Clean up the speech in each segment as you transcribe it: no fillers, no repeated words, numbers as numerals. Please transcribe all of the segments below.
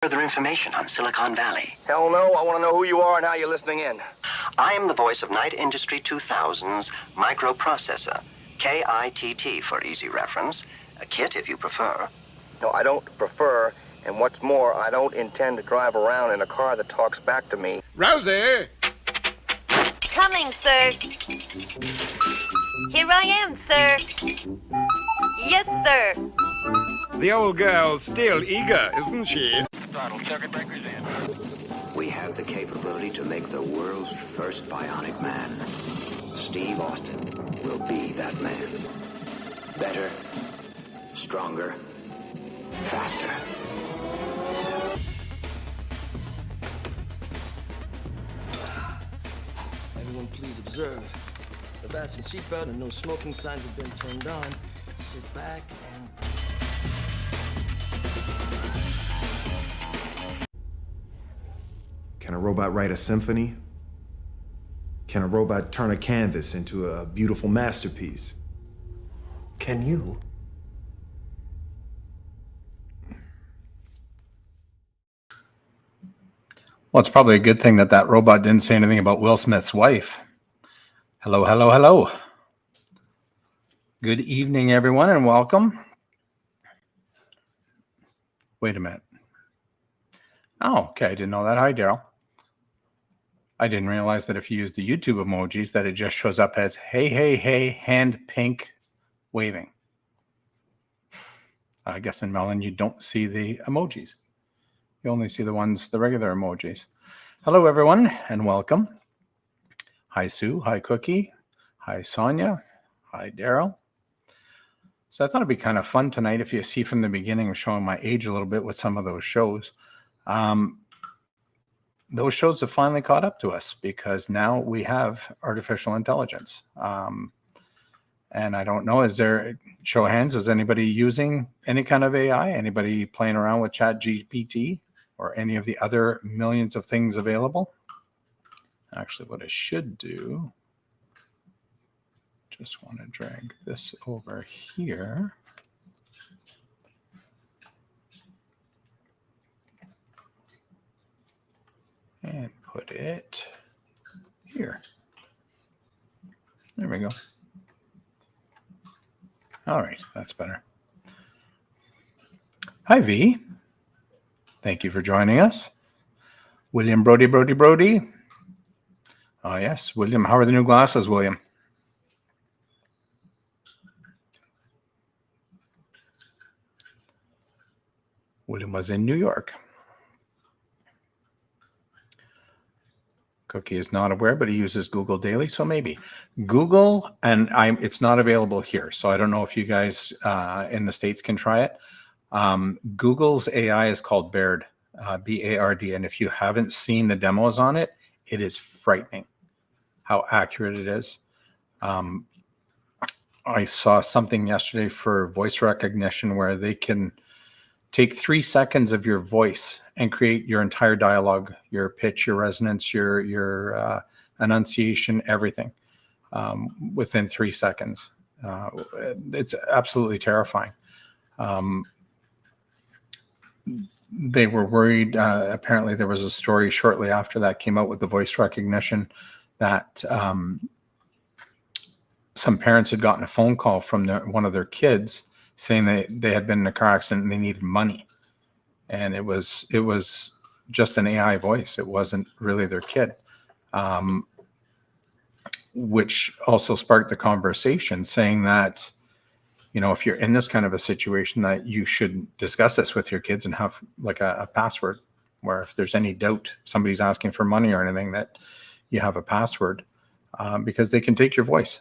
Further information on Silicon Valley. Hell no, I want to know who you are and how you're listening in. I am the voice of Night Industry 2000's microprocessor, KITT for easy reference, a kit if you prefer. No, I don't prefer, and what's more, I don't intend to drive around in a car that talks back to me. Rosie! Coming, sir. Here I am, sir. Yes, sir. The old girl's still eager, isn't she? We have the capability to make the world's first bionic man. Steve Austin will be that man. Better, stronger, faster. Everyone please observe. The fasten seatbelt and no smoking signs have been turned on. Sit back and... Can a robot write a symphony? Can a robot turn a canvas into a beautiful masterpiece? Can you? Well, it's probably a good thing that that robot didn't say anything about Will Smith's wife. Hello, hello, hello. Good evening, everyone, and welcome. Wait a minute. Oh, okay. I didn't know that. Hi, Daryl. I didn't realize that if you use the YouTube emojis that it just shows up as hey, hey, hey, hand pink waving. I guess in Melon you don't see the emojis. You only see the ones, the regular emojis. Hello, everyone, and welcome. Hi, Sue. Hi, Cookie. Hi, Sonia. Hi, Daryl. So I thought it'd be kind of fun tonight if you see from the beginning, I'm showing my age a little bit with some of those shows. Those shows have finally caught up to us because now we have artificial intelligence. And I don't know, is there, show of hands, is anybody using any kind of AI? Anybody playing around with Chat GPT or any of the other millions of things available? Actually, what I should do, just want to drag this over here. And put it here. There we go. All right, that's better. Hi, V. Thank you for joining us. William Brody. Oh, yes, William. How are the new glasses, William? William was in New York. Cookie is not aware, but he uses Google daily, so maybe. Google, and it's not available here, so I don't know if you guys in the States can try it. Google's AI is called Baird, B-A-R-D, and if you haven't seen the demos on it, it is frightening how accurate it is. I saw something yesterday for voice recognition where they can take 3 seconds of your voice and create your entire dialogue, your pitch, your resonance, your enunciation, everything within 3 seconds. It's absolutely terrifying. They were worried. Apparently, there was a story shortly after that came out with the voice recognition that some parents had gotten a phone call from one of their kids saying they had been in a car accident and they needed money. And it was just an AI voice. It wasn't really their kid, which also sparked the conversation saying that, you know, if you're in this kind of a situation that you should discuss this with your kids and have like a password where if there's any doubt, somebody's asking for money or anything, that you have a password because they can take your voice.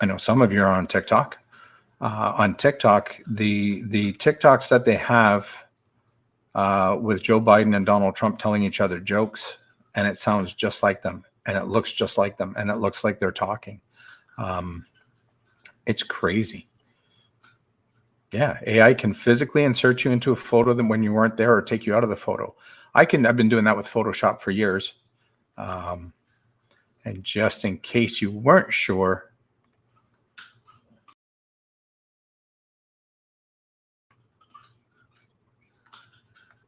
I know some of you are on TikTok. On TikTok, the TikToks that they have with Joe Biden and Donald Trump telling each other jokes, and it sounds just like them, and it looks just like them, and it looks like they're talking. It's crazy. Yeah, AI can physically insert you into a photo that when you weren't there or take you out of the photo. I've been doing that with Photoshop for years. And just in case you weren't sure,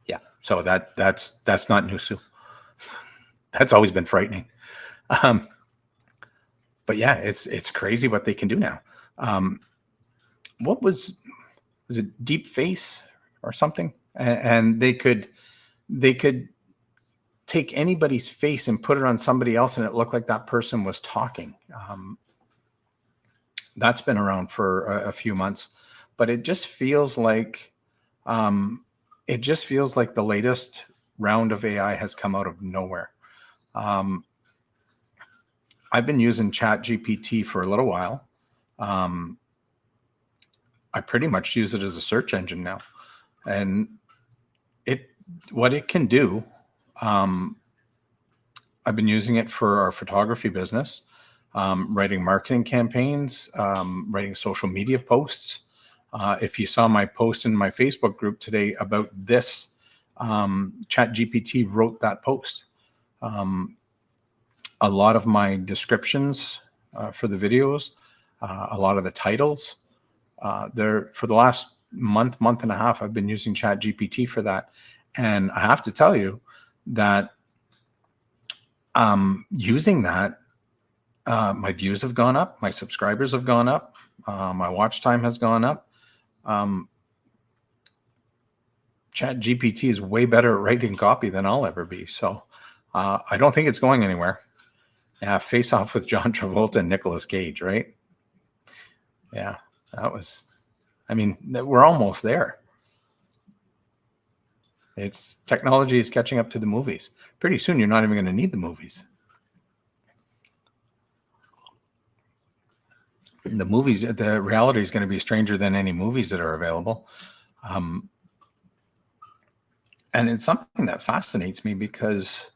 Yeah. So that's not new, Sue. That's always been frightening. But yeah, it's crazy what they can do now. What was it Deep Face or something? And they could take anybody's face and put it on somebody else, and it looked like that person was talking. That's been around for a few months, but it just feels like the latest round of AI has come out of nowhere. I've been using Chat GPT for a little while. I pretty much use it as a search engine now, and what it can do. I've been using it for our photography business, writing marketing campaigns, writing social media posts. If you saw my post in my Facebook group today about this, Chat GPT wrote that post. A lot of my descriptions for the videos, a lot of the titles, for the last month and a half, I've been using Chat GPT for that. And I have to tell you that using that, my views have gone up, my subscribers have gone up, my watch time has gone up. Chat GPT is way better at writing copy than I'll ever be. So I don't think it's going anywhere. Yeah, Face Off with John Travolta and Nicolas Cage, right? Yeah, we're almost there. Technology is catching up to the movies. Pretty soon, you're not even going to need the movies. The reality is going to be stranger than any movies that are available. And it's something that fascinates me because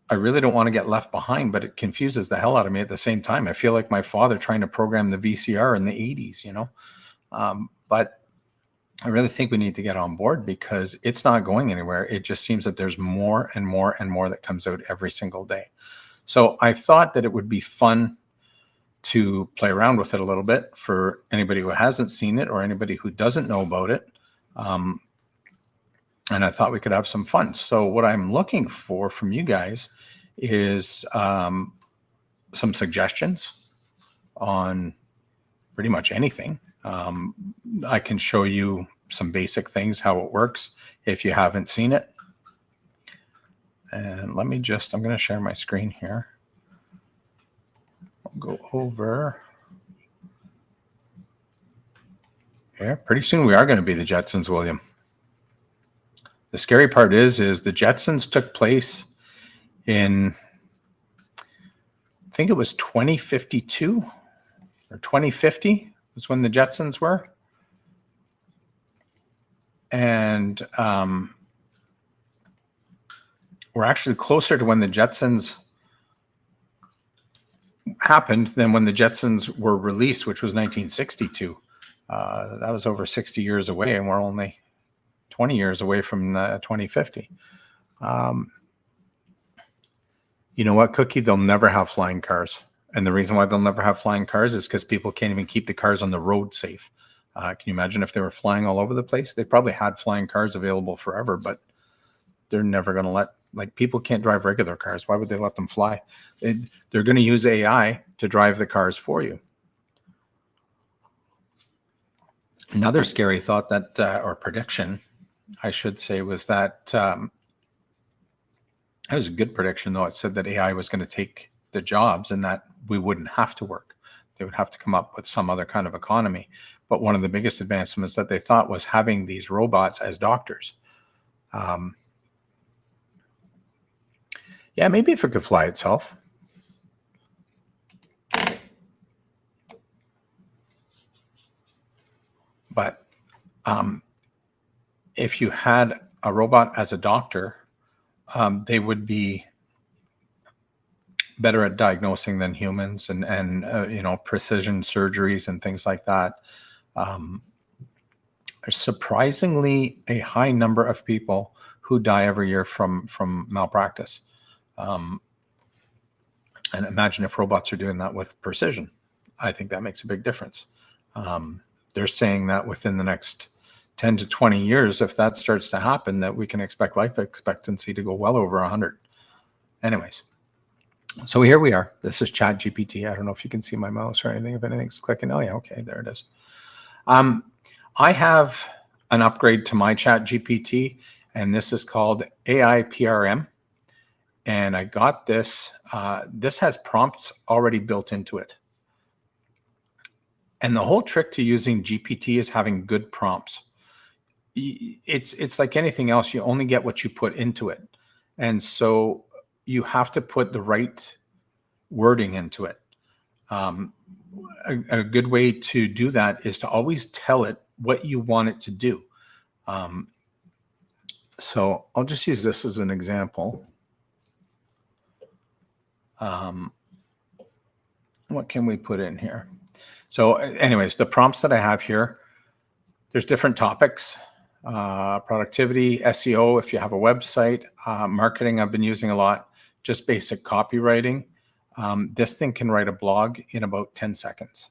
I really don't want to get left behind, but it confuses the hell out of me at the same time. I feel like my father trying to program the VCR in the 80s, but I really think we need to get on board because it's not going anywhere. It just seems that there's more and more and more that comes out every single day. So I thought that it would be fun to play around with it a little bit for anybody who hasn't seen it or anybody who doesn't know about it. And I thought we could have some fun. So what I'm looking for from you guys is some suggestions on pretty much anything. I can show you some basic things, how it works, if you haven't seen it. And I'm going to share my screen here. I'll go over here. Pretty soon we are going to be the Jetsons, William. The scary part is the Jetsons took place in, I think it was 2052 or 2050 was when the Jetsons were. And we're actually closer to when the Jetsons happened than when the Jetsons were released, which was 1962. That was over 60 years away, and we're only 20 years away from 2050. You know what, Cookie? They'll never have flying cars. And the reason why they'll never have flying cars is because people can't even keep the cars on the road safe. Can you imagine if they were flying all over the place? They probably had flying cars available forever, but they're never going to people can't drive regular cars. Why would they let them fly? They're going to use AI to drive the cars for you. Another scary thought or prediction, I should say, was that it was a good prediction, though. It said that AI was going to take the jobs and that we wouldn't have to work. They would have to come up with some other kind of economy. But one of the biggest advancements that they thought was having these robots as doctors. Yeah, maybe if it could fly itself. But if you had a robot as a doctor, they would be better at diagnosing than humans and precision surgeries and things like that. There's surprisingly a high number of people who die every year from malpractice. And imagine if robots are doing that with precision. I think that makes a big difference. They're saying that within the next 10 to 20 years, if that starts to happen, that we can expect life expectancy to go well over 100. Anyways, so here we are. This is Chat GPT. I don't know if you can see my mouse or anything. If anything's clicking. Oh yeah, okay, there it is. I have an upgrade to my Chat GPT, and this is called AI PRM. And I got this. This has prompts already built into it. And the whole trick to using GPT is having good prompts. It's like anything else. You only get what you put into it. And so you have to put the right wording into it. A good way to do that is to always tell it what you want it to do. So I'll just use this as an example. What can we put in here? So anyways, the prompts that I have here, there's different topics, productivity, SEO, if you have a website, marketing I've been using a lot, just basic copywriting. This thing can write a blog in about 10 seconds.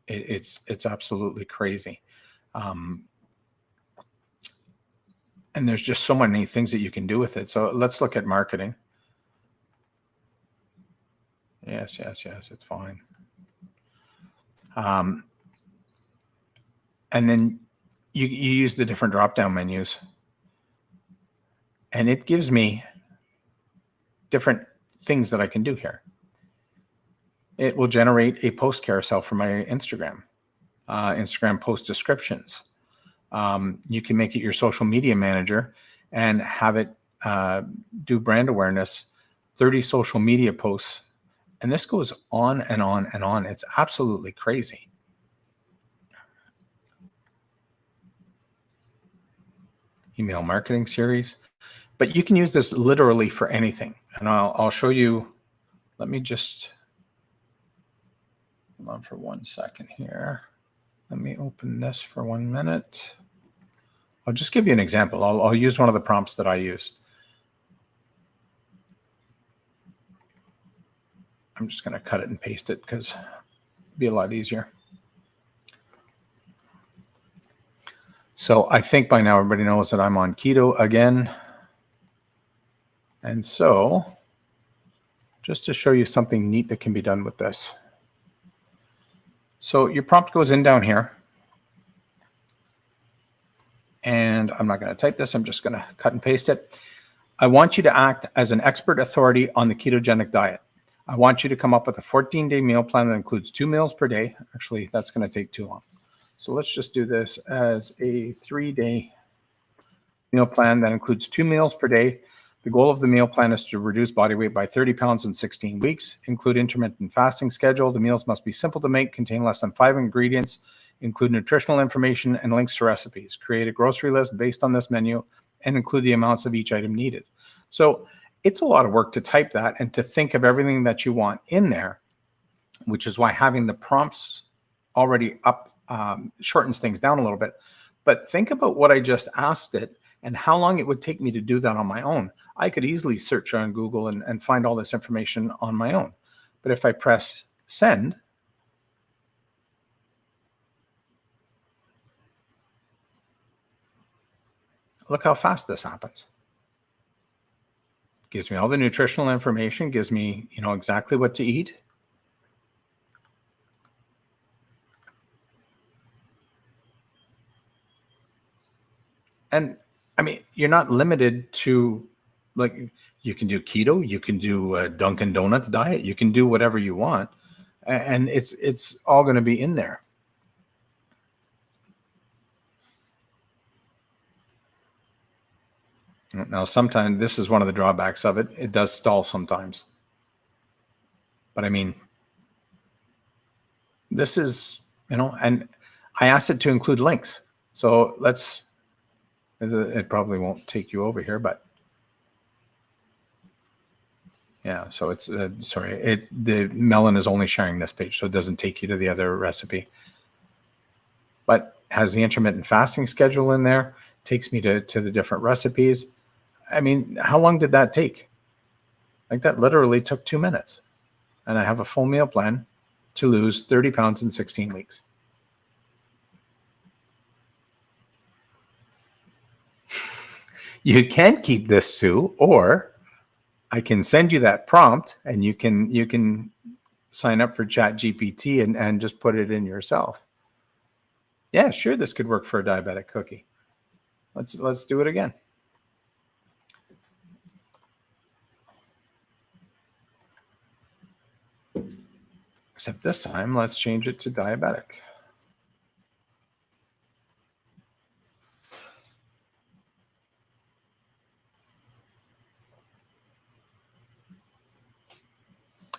It's absolutely crazy. And there's just so many things that you can do with it. So let's look at marketing. Yes, it's fine. And then you use the different drop-down menus, and it gives me different things that I can do here. It will generate a post carousel for my Instagram, Instagram post descriptions. You can make it your social media manager and have it do brand awareness, 30 social media posts. And this goes on and on and on. It's absolutely crazy. Email marketing series. But you can use this literally for anything. And I'll show you. Let me just hold on for 1 second here. Let me open this for 1 minute. I'll just give you an example. I'll use one of the prompts that I use. I'm just going to cut it and paste it because it'll be a lot easier. So I think by now everybody knows that I'm on keto again. And so just to show you something neat that can be done with this. So your prompt goes in down here. And I'm not going to type this. I'm just going to cut and paste it. I want you to act as an expert authority on the ketogenic diet. I want you to come up with a 14-day meal plan that includes 2 meals per day. Actually, that's going to take too long. So let's just do this as a 3-day meal plan that includes 2 meals per day. The goal of the meal plan is to reduce body weight by 30 pounds in 16 weeks. Include intermittent fasting schedule. The meals must be simple to make, contain less than 5 ingredients, include nutritional information and links to recipes. Create a grocery list based on this menu and include the amounts of each item needed. So it's a lot of work to type that and to think of everything that you want in there, which is why having the prompts already up shortens things down a little bit. But think about what I just asked it and how long it would take me to do that on my own. I could easily search on Google and find all this information on my own. But if I press send, look how fast this happens. Gives me all the nutritional information, gives me, exactly what to eat. And I mean, you're not limited to, like, you can do keto, you can do Dunkin' Donuts diet, you can do whatever you want, and it's all going to be in there. Now, sometimes this is one of the drawbacks of it. It does stall sometimes. But I mean, this is, and I asked it to include links. So it probably won't take you over here, but yeah, so it's, the melon is only sharing this page, so it doesn't take you to the other recipe. But has the intermittent fasting schedule in there, takes me to the different recipes. I mean, how long did that take? Like, that literally took 2 minutes. And I have a full meal plan to lose 30 pounds in 16 weeks. You can keep this, Sue, or I can send you that prompt and you can sign up for Chat GPT and just put it in yourself. Yeah, sure, this could work for a diabetic cookie. Let's do it again. Except this time, let's change it to diabetic.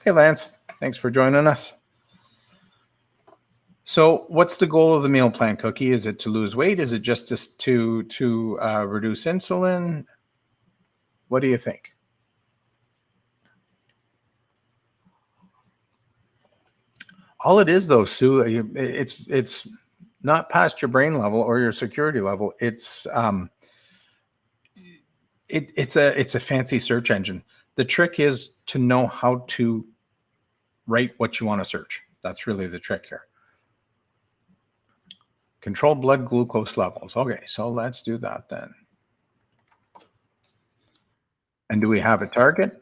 Hey, Lance, thanks for joining us. So what's the goal of the meal plan, Cookie? Is it to lose weight? Is it just to reduce insulin? What do you think? All it is, though, Sue, it's not past your brain level or your security level. It's a fancy search engine. The trick is to know how to write what you want to search. That's really the trick here. Control blood glucose levels. Okay, so let's do that then. And do we have a target?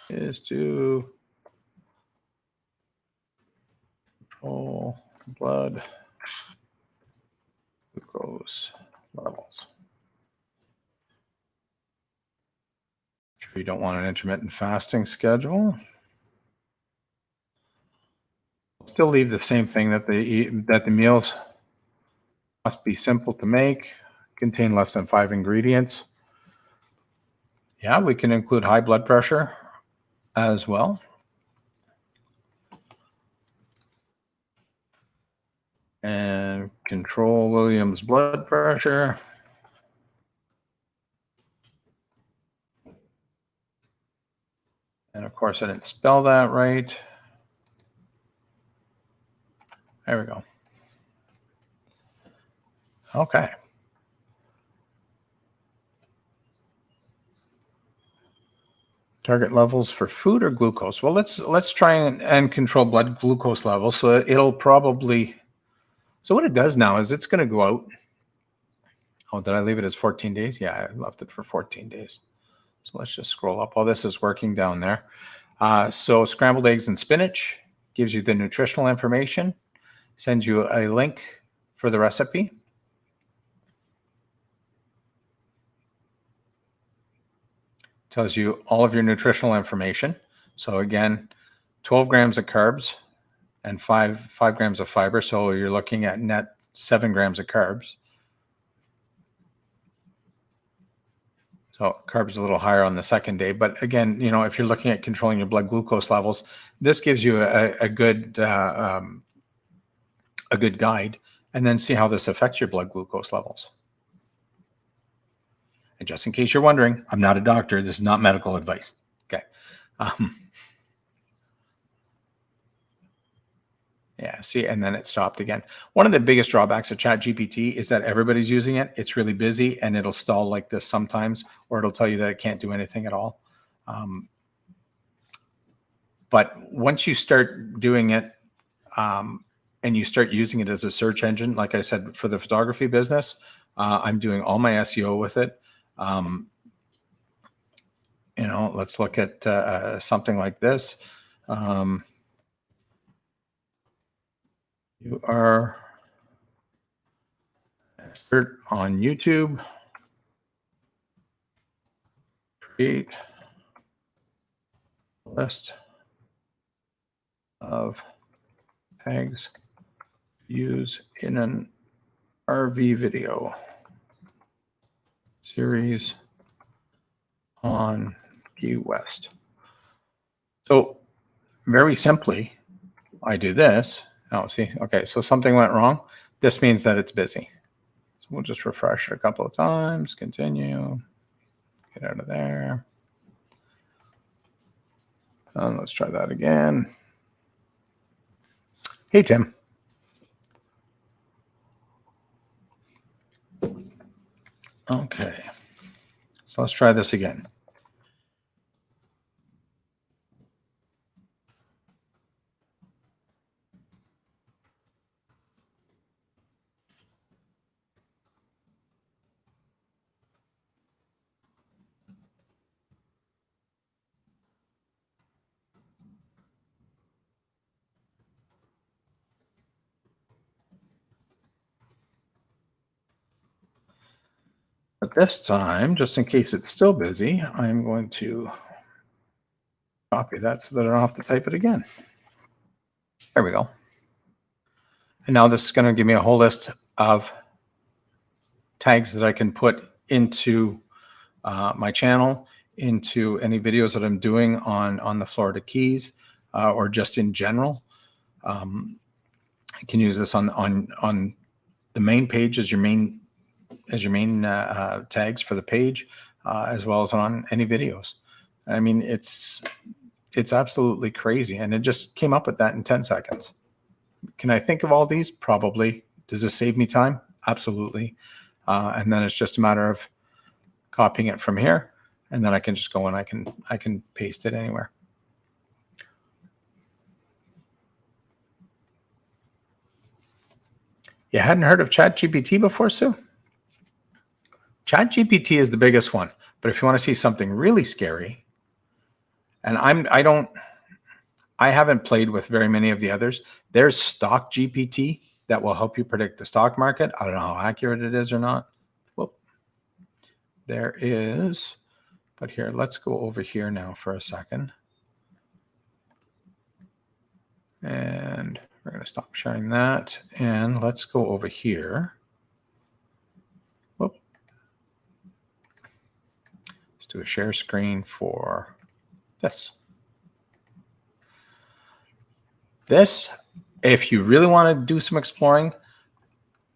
Is to control blood glucose levels. We don't want an intermittent fasting schedule. Still leave the same thing that the meals must be simple to make, contain less than 5 ingredients. Yeah, we can include high blood pressure as well. And control William's blood pressure. And of course, I didn't spell that right. There we go. Okay. Target levels for food or glucose? Well, let's try and control blood glucose levels. So it'll probably, so what it does now is it's going to go out. Oh, did I leave it as 14 days? Yeah, I left it for 14 days. So let's just scroll up. Oh, this is working down there. So scrambled eggs and spinach gives you the nutritional information, sends you a link for the recipe. Tells you all of your nutritional information. So again, 12 grams of carbs and 5 grams of fiber. So you're looking at net 7 grams of carbs. So carbs a little higher on the second day. But again, you know, if you're looking at controlling your blood glucose levels, this gives you a good guide, and then see how this affects your blood glucose levels. And just in case you're wondering, I'm not a doctor. This is not medical advice. Okay. Yeah, see, and then it stopped again. One of the biggest drawbacks of Chat GPT is that everybody's using it. It's really busy, and it'll stall like this sometimes, or it'll tell you that it can't do anything at all. But once you start doing it, and you start using it as a search engine, like I said, for the photography business, I'm doing all my SEO with it. You know, let's look at something like this. You are expert on YouTube. Create a list of tags used in an RV video series on Key West. So very simply, I do this. Oh, see, okay, so something went wrong. This means that it's busy. So we'll just refresh it a couple of times, continue, get out of there. And let's try that again. Hey, Tim. Okay, so let's try this again. But this time, just in case it's still busy, I'm going to copy that so that I don't have to type it again. There we go. And now this is going to give me a whole list of tags that I can put into my channel, into any videos that I'm doing on the Florida Keys or just in general. I can use this on the main page as your main tags for the page, as well as on any videos. I mean, it's absolutely crazy, and it just came up with that in 10 seconds. Can I think of all these? Probably. Does this save me time? Absolutely. And then it's just a matter of copying it from here, and then I can just go and I can paste it anywhere. You hadn't heard of Chat GPT before, Sue? Chat GPT is the biggest one, but if you want to see something really scary, and I haven't played with very many of the others. There's Stock GPT that will help you predict the stock market. I don't know how accurate it is or not. Whoop. There is, but here, let's go over here now for a second. And we're going to stop sharing that. And let's go over here. Whoop. Let's do a share screen for this. This, if you really want to do some exploring,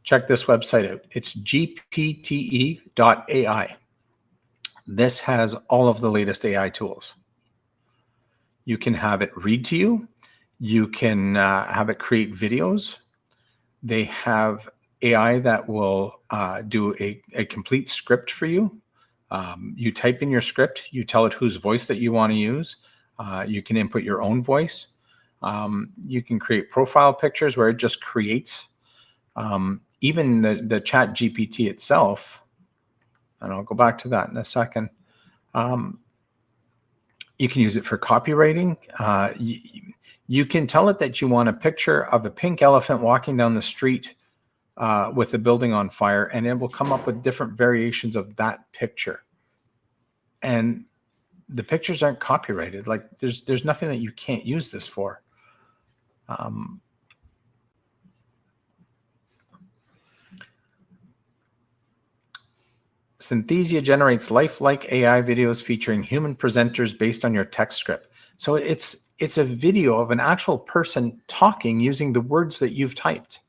check this website out. It's gpte.ai. This has all of the latest AI tools. You can have it read to you. You can have it create videos. They have AI that will do a complete script for you. You type in your script. You tell it whose voice that you want to use. You can input your own voice. You can create profile pictures where it just creates. Even the Chat GPT itself, and I'll go back to that in a second. You can use it for copywriting. You can tell it that you want a picture of a pink elephant walking down the street with the building on fire, and it will come up with different variations of that picture. And the pictures aren't copyrighted. Like there's nothing that you can't use this for. Synthesia generates lifelike AI videos featuring human presenters based on your text script. So it's a video of an actual person talking using the words that you've typed.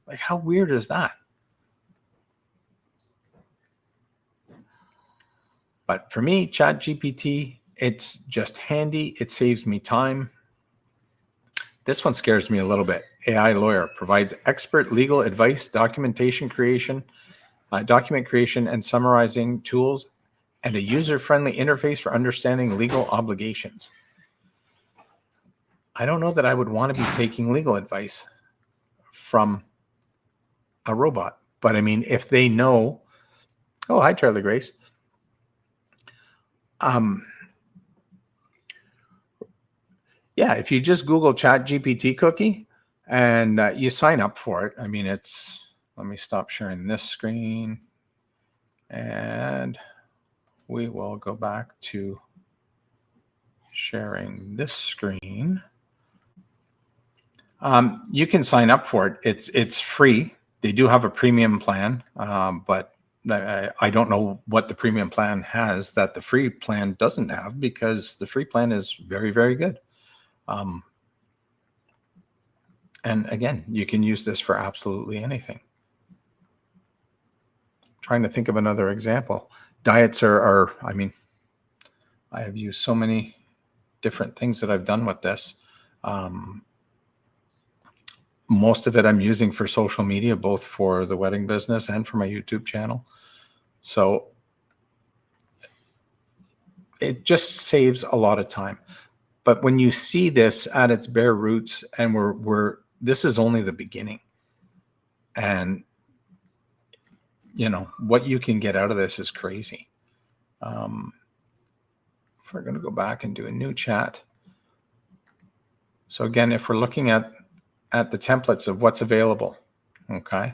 Like, how weird is that? But for me, Chat GPT, it's just handy. It saves me time. This one scares me a little bit. AI lawyer provides expert legal advice, document creation, and summarizing tools, and a user-friendly interface for understanding legal obligations. I don't know that I would want to be taking legal advice from a robot, but I mean, if they know, oh, hi, Charlie Grace. Yeah, if you just Google Chat GPT cookie and you sign up for it, I mean, it's, let me stop sharing this screen and we will go back to sharing this screen. You can sign up for it. It's free. They do have a premium plan, but I don't know what the premium plan has that the free plan doesn't have, because the free plan is very, very good. And again, you can use this for absolutely anything. Trying to think of another example. Diets are, I mean, I have used so many different things that I've done with this. Most of it I'm using for social media, both for the wedding business and for my YouTube channel. So it just saves a lot of time. But when you see this at its bare roots, and this is only the beginning, and you know what you can get out of this is crazy. If we're going to go back and do a new chat. So again, if we're looking at the templates of what's available, okay.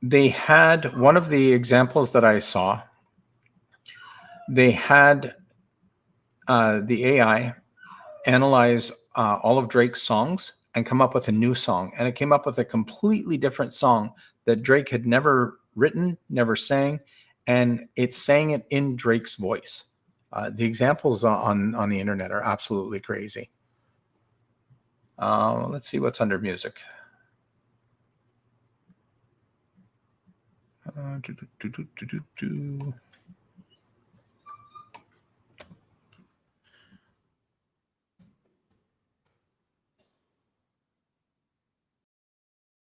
they had one of the examples that I saw. They had the AI analyze all of Drake's songs and come up with a new song. And it came up with a completely different song that Drake had never written, never sang, and it sang it in Drake's voice. The examples on the internet are absolutely crazy. Let's see what's under music.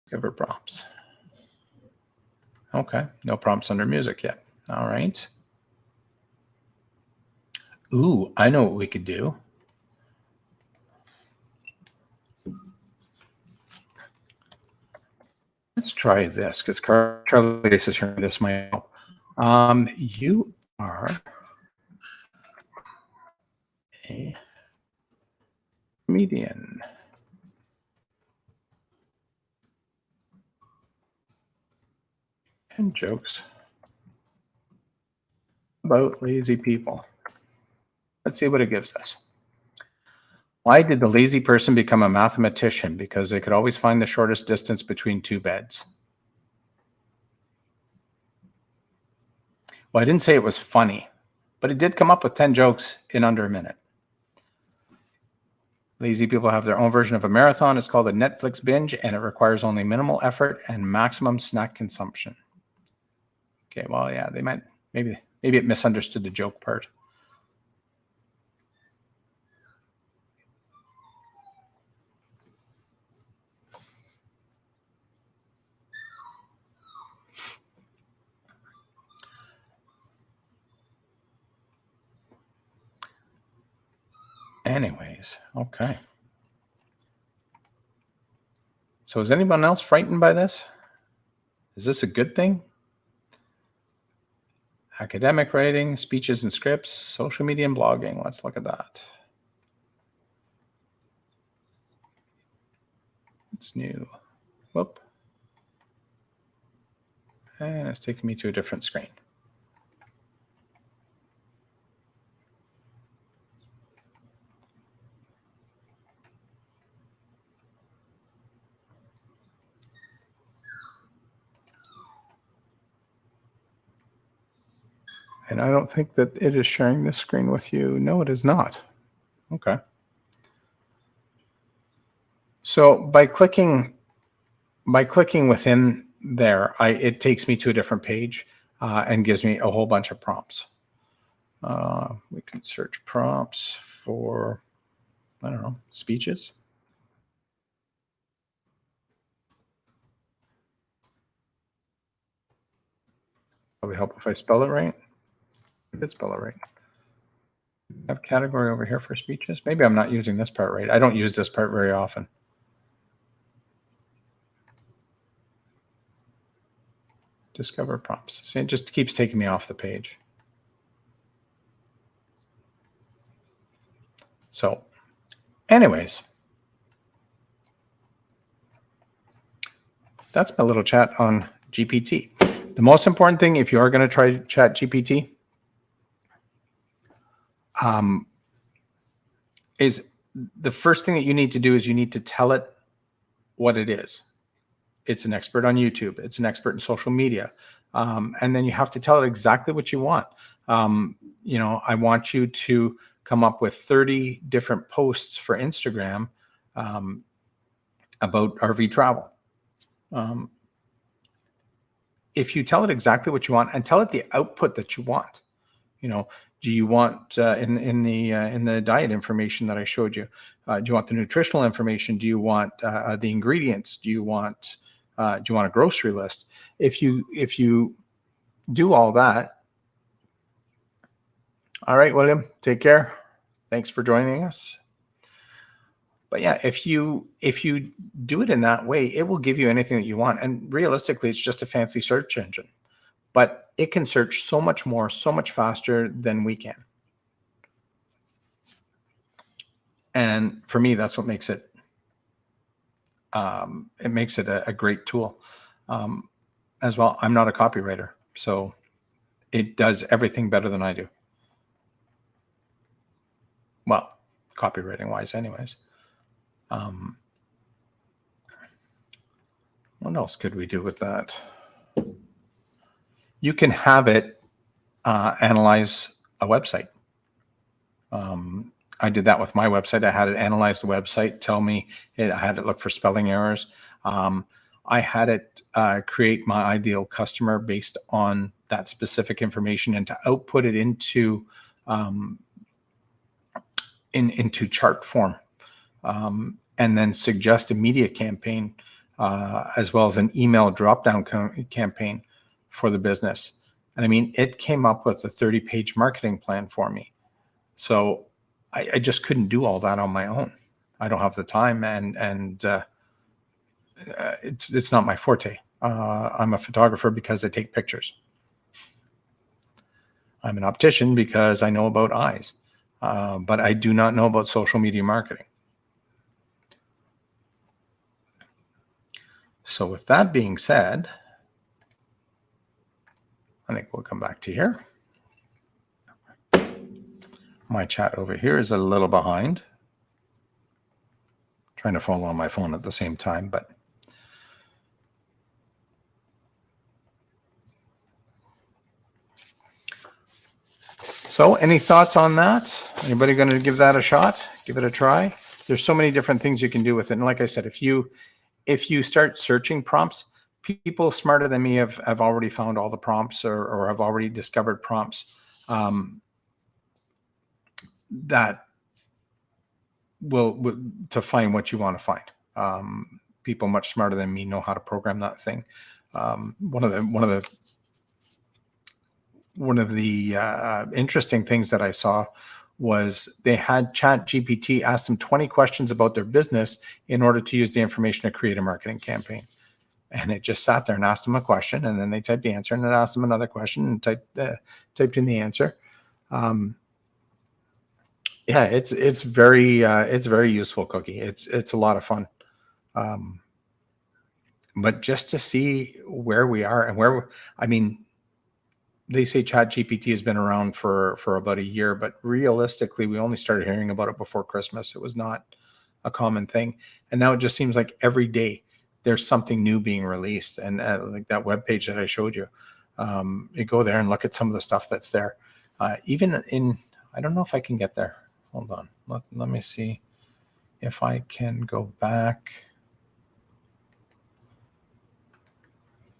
Discover prompts. Okay, no prompts under music yet. All right. Ooh, I know what we could do. Let's try this because Charlie is hearing this might help. You are a comedian. And jokes about lazy people. Let's see what it gives us. Why did the lazy person become a mathematician? Because they could always find the shortest distance between two beds. Well, I didn't say it was funny, but it did come up with 10 jokes in under a minute. Lazy people have their own version of a marathon. It's called a Netflix binge, and it requires only minimal effort and maximum snack consumption. Okay, well, yeah, they might, maybe it misunderstood the joke part. Anyways, okay. So is anyone else frightened by this? Is this a good thing? Academic writing, speeches and scripts, social media and blogging. Let's look at that. It's new. Whoop. And it's taking me to a different screen. And I don't think that it is sharing this screen with you. No, it is not. Okay. So by clicking within there, it takes me to a different page and gives me a whole bunch of prompts. We can search prompts for, I don't know, speeches. Probably help if I spell it right. I did spell it right. I have category over here for speeches. Maybe I'm not using this part right. I don't use this part very often. Discover prompts. See, it just keeps taking me off the page. So, anyways, that's my little chat on GPT. The most important thing, if you are going to try Chat GPT, is the first thing that you need to do is you need to tell it what it is. It's an expert on YouTube. It's an expert in social media. And then you have to tell it exactly what you want. You know, I want you to come up with 30 different posts for Instagram about RV travel. If you tell it exactly what you want and tell it the output that you want, you know, do you want in the diet information that I showed you? Do you want the nutritional information? Do you want the ingredients? Do you want a grocery list? If you do all that, all right, William, take care. Thanks for joining us. But yeah, if you do it in that way, it will give you anything that you want. And realistically, it's just a fancy search engine. But it can search so much more, so much faster than we can. And for me, that's what makes it a great tool. as well, I'm not a copywriter, so it does everything better than I do. Well, copywriting wise anyways. What else could we do with that? You can have it analyze a website. I did that with my website. I had it analyze the website, tell me I had it look for spelling errors. I had it create my ideal customer based on that specific information and to output it into into chart form, and then suggest a media campaign as well as an email drop-down campaign for the business. And I mean, it came up with a 30-page marketing plan for me. So I just couldn't do all that on my own. I don't have the time, and it's not my forte. I'm a photographer because I take pictures. I'm an optician because I know about eyes, but I do not know about social media marketing. So with that being said, I think we'll come back to here. My chat over here is a little behind. Trying to follow on my phone at the same time, but so any thoughts on that? Anybody going to give that a shot? Give it a try? There's so many different things you can do with it. And like I said, if you start searching prompts, people smarter than me have already found all the prompts or have already discovered prompts that will to find what you want to find. People much smarter than me know how to program that thing. One of the interesting things that I saw was they had Chat GPT ask them 20 questions about their business in order to use the information to create a marketing campaign. And it just sat there and asked them a question, and then they typed the answer, and it asked them another question and typed in the answer. Yeah, it's very useful, Cookie. It's a lot of fun. But just to see where we are and I mean, they say Chat GPT has been around for about a year, but realistically, we only started hearing about it before Christmas. It was not a common thing. And now it just seems like every day there's something new being released. And like that webpage that I showed you, you go there and look at some of the stuff that's there. Even in, I don't know if I can get there. Hold on. Let me see if I can go back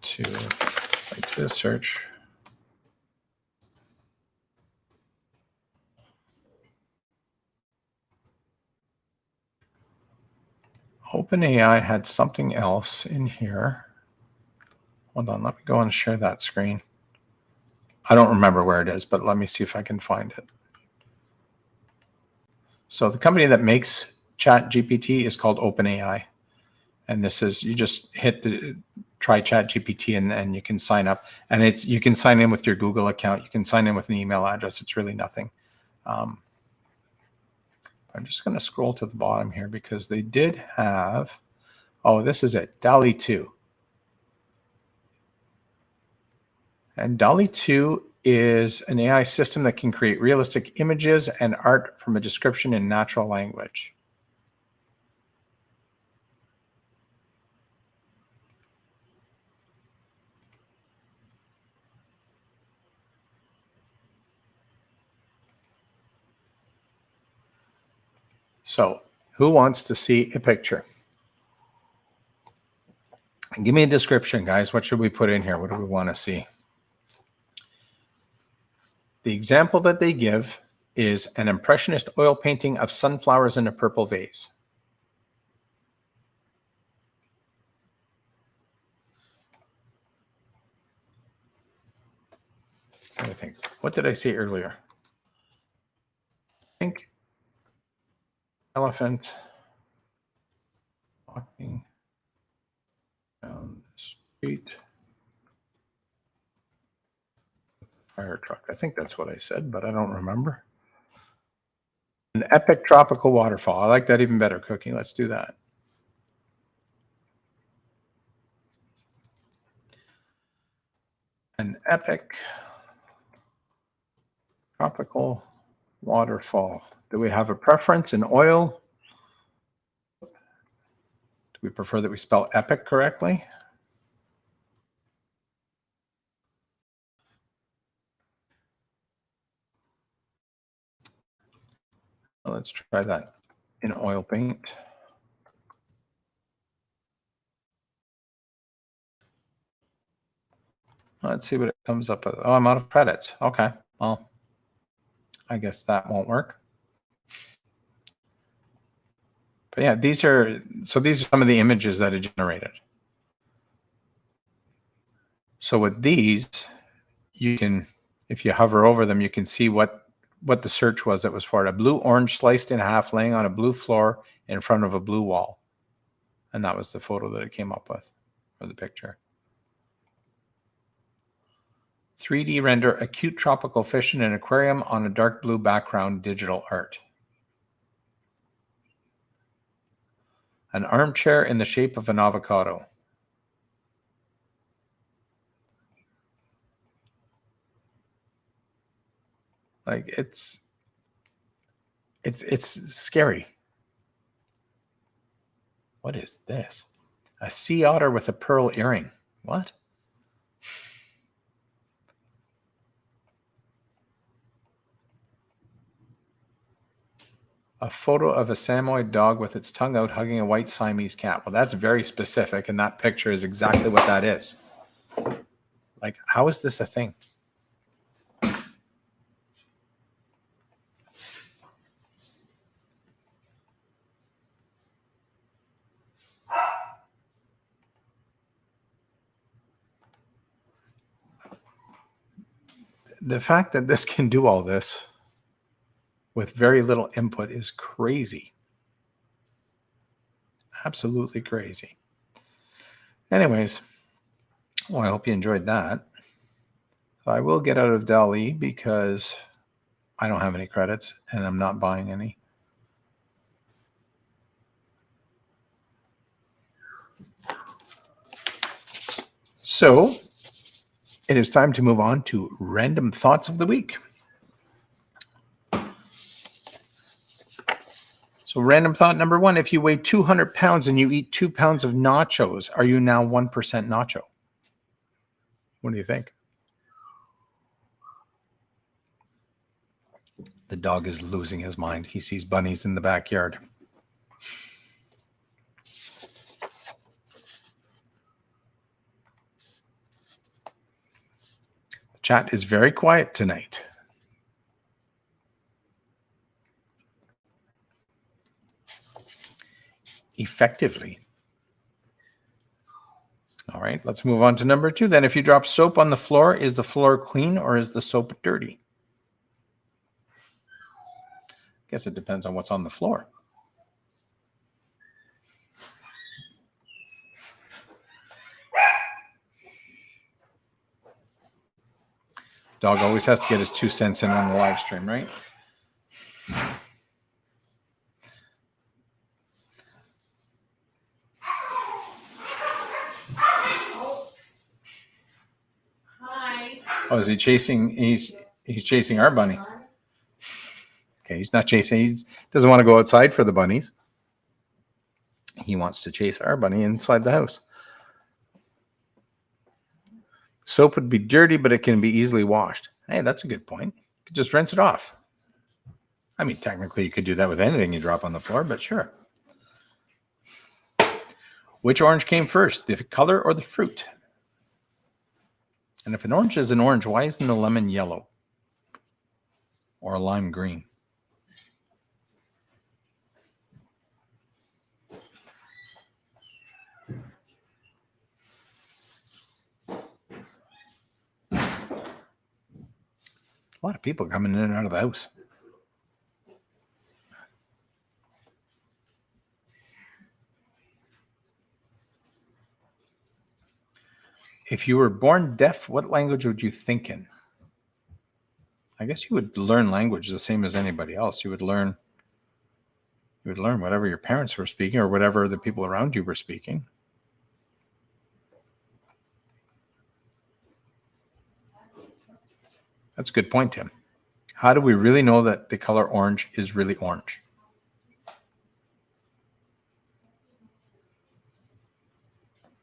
to like this search. OpenAI had something else in here. Hold on, let me go and share that screen. I don't remember where it is, but let me see if I can find it. So the company that makes Chat GPT is called OpenAI. And this is, you just hit the try Chat GPT and you can sign up. And you can sign in with your Google account. You can sign in with an email address. It's really nothing. I'm just going to scroll to the bottom here because they did have, oh, this is it, DALL-E 2. And DALL-E 2 is an AI system that can create realistic images and art from a description in natural language. So, who wants to see a picture? And give me a description, guys. What should we put in here? What do we want to see? The example that they give is an impressionist oil painting of sunflowers in a purple vase. What do I think? What did I say earlier? I think elephant walking down the street. Fire truck. I think that's what I said, but I don't remember. An epic tropical waterfall. I like that even better, Cookie. Let's do that. An epic tropical waterfall. Do we have a preference in oil? Do we prefer that we spell epic correctly? Let's try that in oil paint. Let's see what it comes up with. Oh, I'm out of credits. Okay. Well, I guess that won't work. But yeah, these are some of the images that it generated. So with these, you can, if you hover over them, you can see what the search was that was for it. A blue orange sliced in half laying on a blue floor in front of a blue wall. And that was the photo that it came up with, or the picture. 3D render a cute tropical fish in an aquarium on a dark blue background, digital art. An armchair in the shape of an avocado. Like it's scary. What is this? A sea otter with a pearl earring. What? A photo of a Samoyed dog with its tongue out hugging a white Siamese cat. Well, that's very specific, and that picture is exactly what that is. Like, how is this a thing? The fact that this can do all this with very little input is crazy. Absolutely crazy. Anyways, well, I hope you enjoyed that. I will get out of DALL-E because I don't have any credits and I'm not buying any. So it is time to move on to random thoughts of the week. So random thought number one, if you weigh 200 pounds and you eat 2 pounds of nachos, are you now 1% nacho? What do you think? The dog is losing his mind. He sees bunnies in the backyard. The chat is very quiet tonight. Effectively. All right, let's move on to number two. Then if you drop soap on the floor, is the floor clean or is the soap dirty? I guess it depends on what's on the floor. Dog always has to get his 2 cents in on the live stream, right? Oh, is he chasing? He's chasing our bunny. Okay, he's not chasing. He doesn't want to go outside for the bunnies. He wants to chase our bunny inside the house. Soap would be dirty, but it can be easily washed. Hey, that's a good point. You could just rinse it off. I mean, technically, you could do that with anything you drop on the floor, but sure. Which orange came first, the color or the fruit? And if an orange is an orange, why isn't a lemon yellow? Or a lime green? A lot of people coming in and out of the house. If you were born deaf, what language would you think in? I guess you would learn language the same as anybody else. You would learn whatever your parents were speaking or whatever the people around you were speaking. That's a good point, Tim. How do we really know that the color orange is really orange?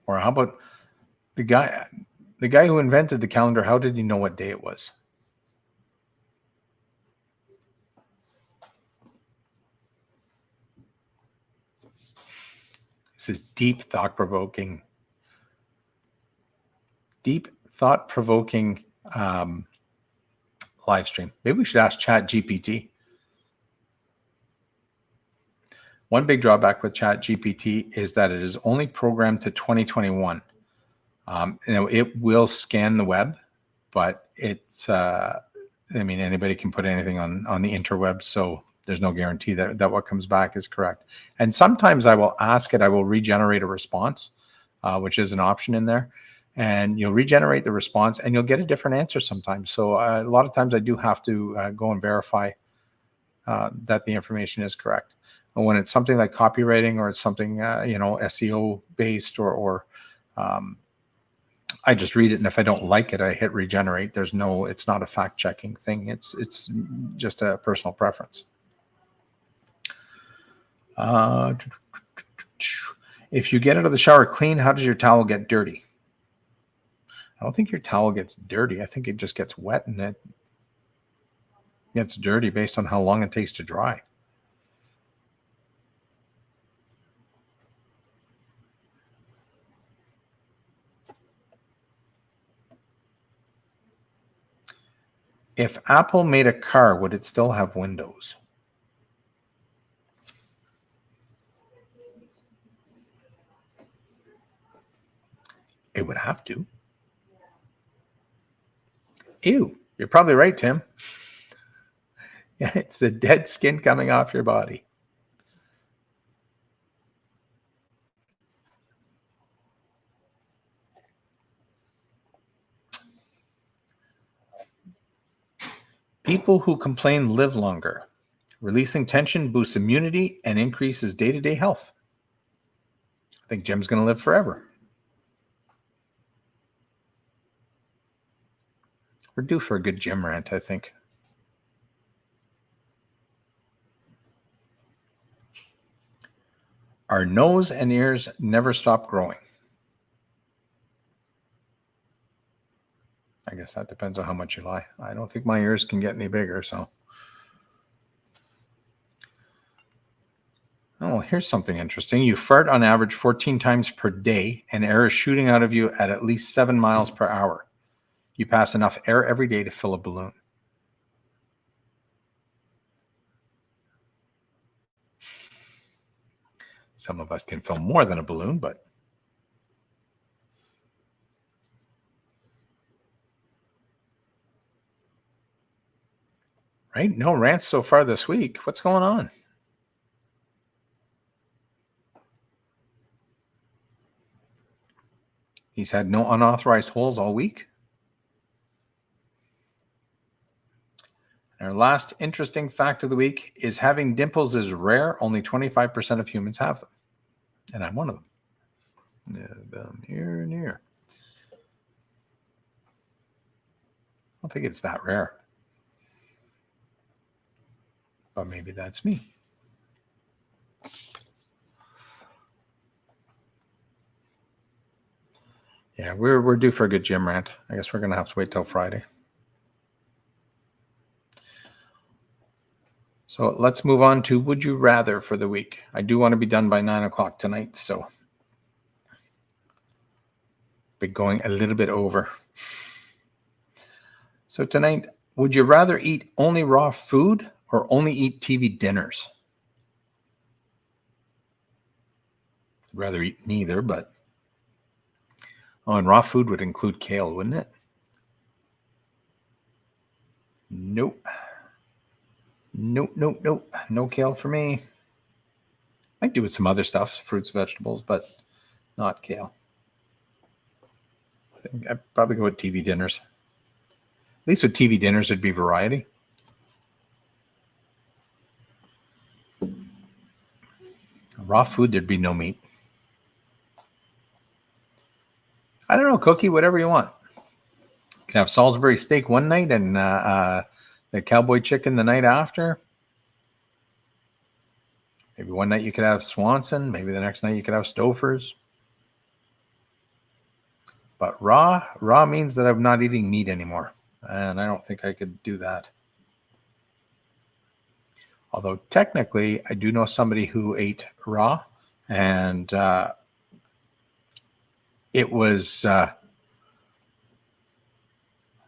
Or how about the guy who invented the calendar? How did he know what day it was? This is deep thought-provoking live stream. Maybe we should ask Chat GPT. One big drawback with Chat GPT is that it is only programmed to 2021. It will scan the web, but it's, anybody can put anything on the interweb, so there's no guarantee that what comes back is correct. And sometimes I will ask it, I will regenerate a response, which is an option in there. And you'll regenerate the response and you'll get a different answer sometimes. So a lot of times I do have to go and verify that the information is correct. And when it's something like copywriting or it's something, SEO based or I just read it, and if I don't like it, I hit regenerate. It's not a fact checking thing. It's just a personal preference. If you get out of the shower clean, how does your towel get dirty? I don't think your towel gets dirty. I think it just gets wet and it gets dirty based on how long it takes to dry. If Apple made a car, would it still have windows? It would have to. Ew, you're probably right, Tim. Yeah, it's the dead skin coming off your body. People who complain live longer. Releasing tension boosts immunity and increases day-to-day health. I think Jim's going to live forever. We're due for a good Jim rant, I think. Our nose and ears never stop growing. I guess that depends on how much you lie. I don't think my ears can get any bigger, so. Oh, here's something interesting. You fart on average 14 times per day, and air is shooting out of you at least 7 miles per hour. You pass enough air every day to fill a balloon. Some of us can fill more than a balloon, but right? No rants so far this week. What's going on? He's had no unauthorized holes all week. Our last interesting fact of the week is having dimples is rare. Only 25% of humans have them. And I'm one of them. Here and here. I don't think it's that rare. But maybe that's me. Yeah, we're due for a good gym rant. I guess we're going to have to wait till Friday. So let's move on to Would You Rather for the week. I do want to be done by 9 o'clock tonight, so been going a little bit over. So tonight, would you rather eat only raw food or only eat TV dinners? I'd rather eat neither, but and raw food would include kale, wouldn't it? Nope. Nope. No kale for me. Might do with some other stuff, fruits, vegetables, but not kale. I think I'd probably go with TV dinners. At least with TV dinners, it'd be variety. Raw food, there'd be no meat. I don't know, Cookie, whatever you want. can have Salisbury steak one night and the cowboy chicken the night after. Maybe one night you could have Swanson. Maybe the next night you could have Stouffer's. But raw means that I'm not eating meat anymore. And I don't think I could do that. Although technically, I do know somebody who ate raw. And it was... well,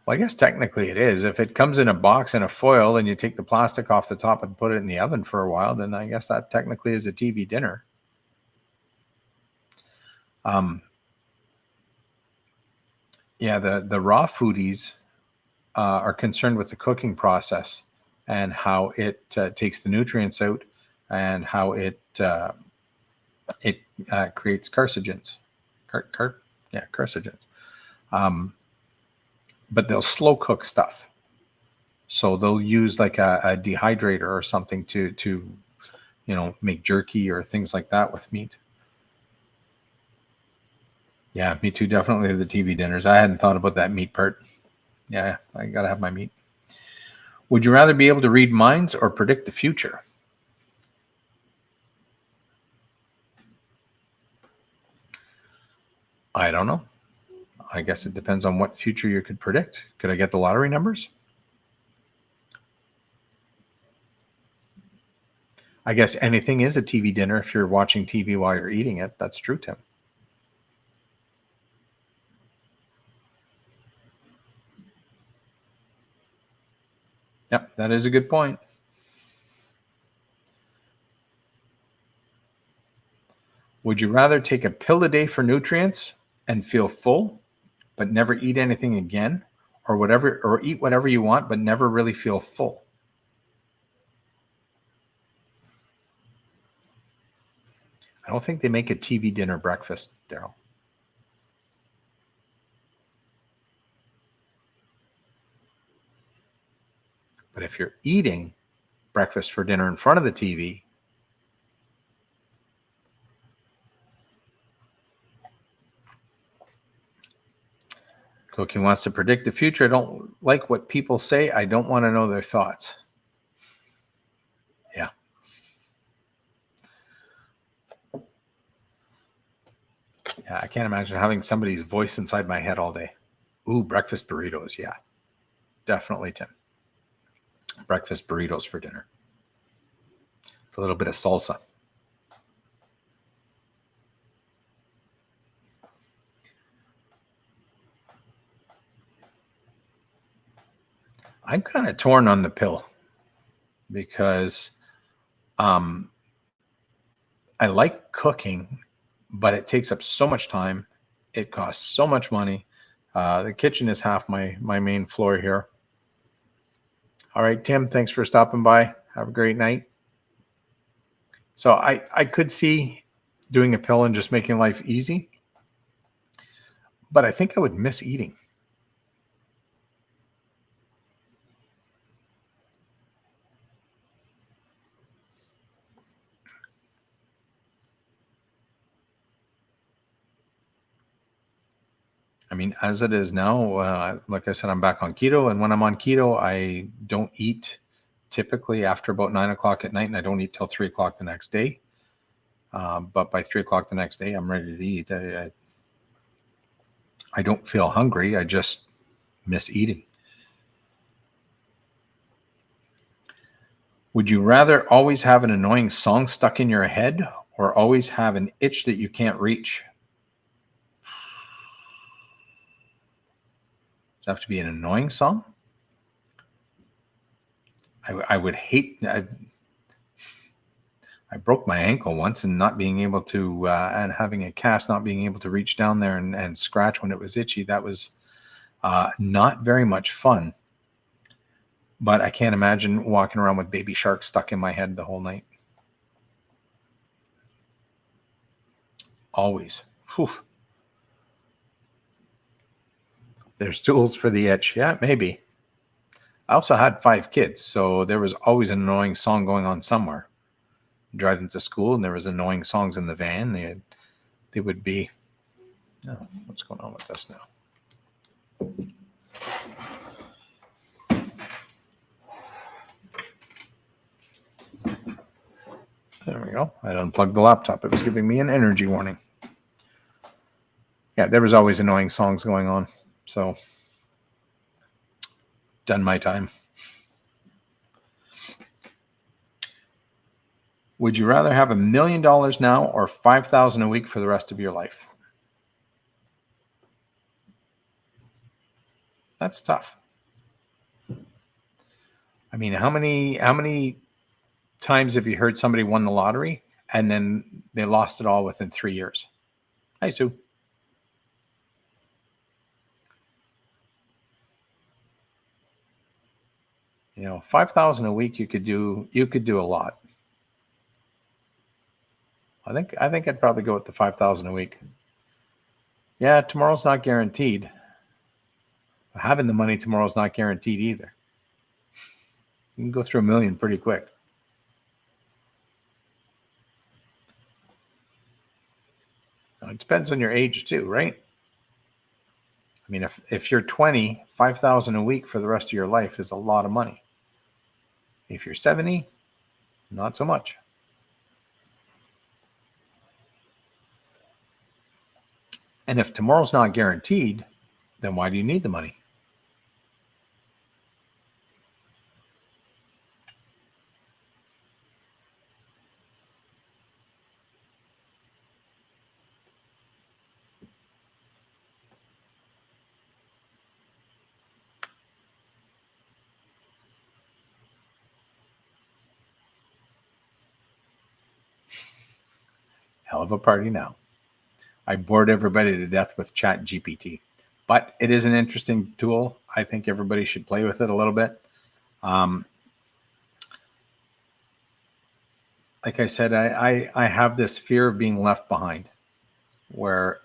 I guess technically it is. If it comes in a box and a foil and you take the plastic off the top and put it in the oven for a while, then I guess that technically is a TV dinner. Yeah, the raw foodies are concerned with the cooking process and how it takes the nutrients out and how it creates carcinogens. Carcinogens. But they'll slow cook stuff. So they'll use like a dehydrator or something to make jerky or things like that with meat. Yeah, me too. Definitely the TV dinners. I hadn't thought about that meat part. Yeah, I got to have my meat. Would you rather be able to read minds or predict the future? I don't know. I guess it depends on what future you could predict. Could I get the lottery numbers? I guess anything is a TV dinner if you're watching TV while you're eating it. That's true, Tim. Yep, that is a good point. Would you rather take a pill a day for nutrients and feel full, but never eat anything again, or eat whatever you want, but never really feel full? I don't think they make a TV dinner breakfast, Daryl. But if you're eating breakfast for dinner in front of the TV, Cooking wants to predict the future. I don't like what people say. I don't want to know their thoughts. Yeah. Yeah, I can't imagine having somebody's voice inside my head all day. Ooh, breakfast burritos. Yeah, definitely, Tim. Breakfast burritos for dinner. With a little bit of salsa. I'm kind of torn on the pill because I like cooking, but it takes up so much time. It costs so much money. The kitchen is half my main floor here. All right, Tim, thanks for stopping by. Have a great night. So I could see doing a pill and just making life easy, but I think I would miss eating. I mean, as it is now, like I said, I'm back on keto. And when I'm on keto, I don't eat typically after about 9 o'clock at night, and I don't eat till 3 o'clock the next day. But by 3 o'clock the next day, I'm ready to eat. I don't feel hungry. I just miss eating. Would you rather always have an annoying song stuck in your head or always have an itch that you can't reach? Does it have to be an annoying song? I would hate... I broke my ankle once and not being able to, and having a cast, not being able to reach down there and scratch when it was itchy. That was not very much fun. But I can't imagine walking around with Baby Shark stuck in my head the whole night. Always. Whew. There's tools for the itch. Yeah, maybe. I also had 5 kids, so there was always an annoying song going on somewhere. Drive them to school, and there was annoying songs in the van. They would be... Oh, what's going on with this now? There we go. I unplugged the laptop. It was giving me an energy warning. Yeah, there was always annoying songs going on. So, done my time. Would you rather have $1 million now or $5,000 a week for the rest of your life? That's tough. I mean, how many times have you heard somebody won the lottery and then they lost it all within 3 years? Hi, Sue. You know, 5,000 a week, you could do a lot. I think I'd probably go with the 5,000 a week. Yeah, tomorrow's not guaranteed. Having the money tomorrow's not guaranteed either. You can go through $1 million pretty quick. Now, it depends on your age too, right? I mean, if you're 20, 5,000 a week for the rest of your life is a lot of money. If you're 70, not so much. And if tomorrow's not guaranteed, then why do you need the money? Hell of a party now. I bored everybody to death with Chat GPT, but it is an interesting tool. I think everybody should play with it a little bit. Like I said, I have this fear of being left behind, where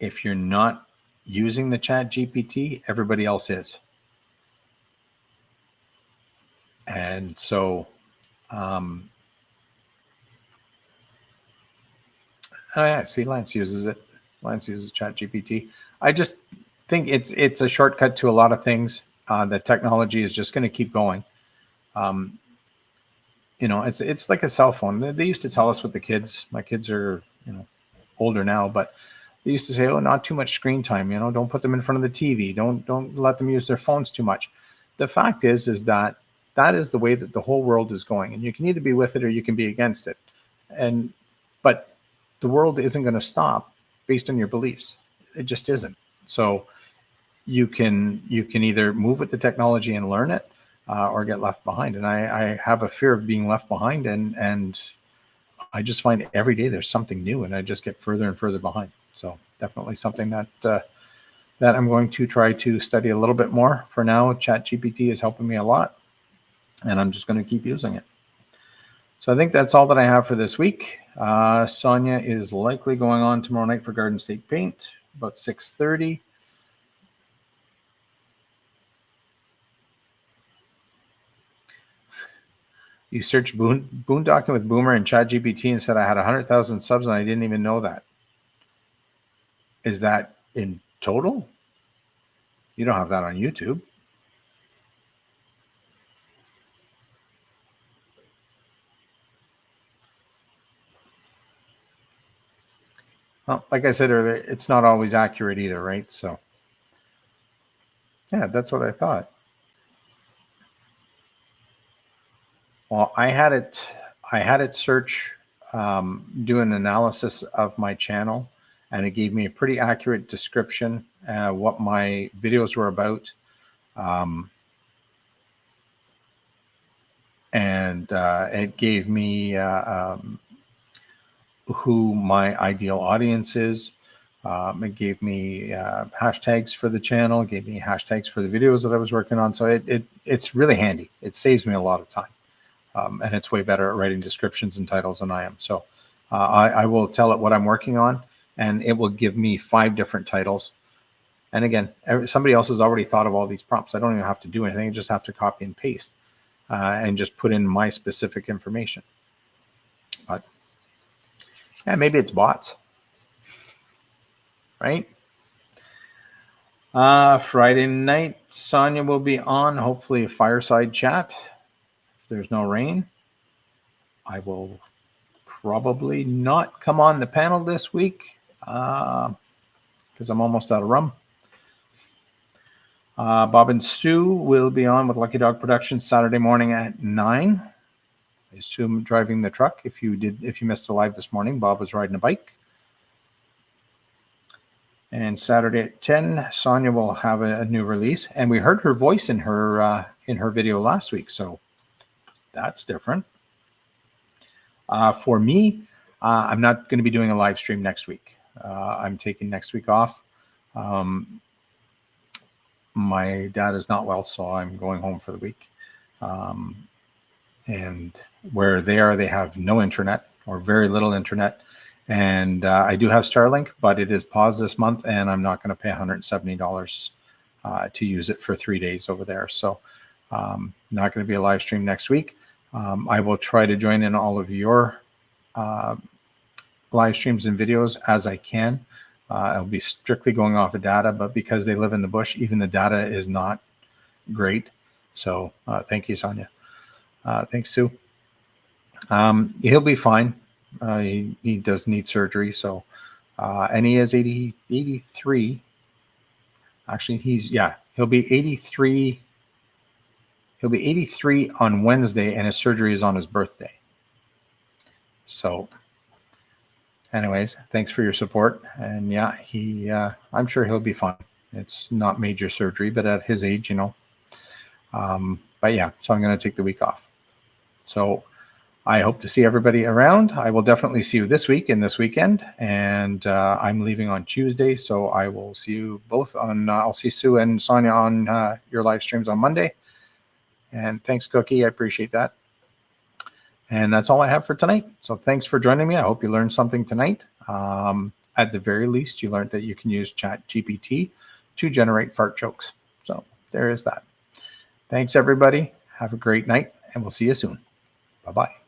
if you're not using the Chat GPT, everybody else is. And so, oh yeah, see, Lance uses it. Lance uses Chat GPT. I just think it's a shortcut to a lot of things. That technology is just going to keep going. You know, it's like a cell phone. They used to tell us with the kids. My kids are, you know, older now, but they used to say, "Oh, not too much screen time. You know, don't put them in front of the TV. Don't let them use their phones too much." The fact is that is the way that the whole world is going, and you can either be with it or you can be against it. But the world isn't going to stop based on your beliefs. It just isn't. So you can either move with the technology and learn it, or get left behind. And I have a fear of being left behind, and I just find every day there's something new, and I just get further and further behind. So definitely something that I'm going to try to study a little bit more. For now, ChatGPT is helping me a lot, and I'm just going to keep using it. So I think that's all that I have for this week. Sonia is likely going on tomorrow night for Garden State Paint, about 6:30. You searched boondocking with Boomer and ChatGPT and said I had 100,000 subs and I didn't even know that. Is that in total? You don't have that on YouTube. Well, like I said earlier, it's not always accurate either, right? So, yeah, that's what I thought. Well, I had it search, do an analysis of my channel, and it gave me a pretty accurate description what my videos were about, and it gave me who my ideal audience is. It gave me hashtags for the channel. It gave me hashtags for the videos that I was working on. So it's really handy. It saves me a lot of time. And it's way better at writing descriptions and titles than I am. So I will tell it what I'm working on, and it will give me 5 different titles. And again, somebody else has already thought of all these prompts. I don't even have to do anything. I just have to copy and paste and just put in my specific information. But yeah, maybe it's bots, right? Friday night, Sonia will be on, hopefully a fireside chat. If there's no rain, I will probably not come on the panel this week because I'm almost out of rum. Bob and Sue will be on with Lucky Dog Productions Saturday morning at 9. I assume driving the truck. If you missed a live this morning, Bob was riding a bike. And Saturday at 10, Sonia will have a new release. And we heard her voice in her video last week, so that's different. For me, I'm not going to be doing a live stream next week. I'm taking next week off. My dad is not well, so I'm going home for the week. And where they are, they have no internet or very little internet. And I do have Starlink, but it is paused this month, and I'm not going to pay $170 to use it for 3 days over there. So not going to be a live stream next week. I will try to join in all of your live streams and videos as I can. I'll be strictly going off of data, but because they live in the bush, even the data is not great. So thank you, Sonia. Thanks, Sue. He'll be fine. He does need surgery, so and he is 83. Actually, he'll be 83. He'll be 83 on Wednesday, and his surgery is on his birthday. So, anyways, thanks for your support. And yeah, I'm sure he'll be fine. It's not major surgery, but at his age, but yeah, so I'm going to take the week off. So I hope to see everybody around. I will definitely see you this week and this weekend. And I'm leaving on Tuesday, so I will see you both on, I'll see Sue and Sonia on your live streams on Monday. And thanks, Cookie. I appreciate that. And that's all I have for tonight. So thanks for joining me. I hope you learned something tonight. At the very least, you learned that you can use Chat GPT to generate fart jokes. So there is that. Thanks, everybody. Have a great night, and we'll see you soon. Bye-bye.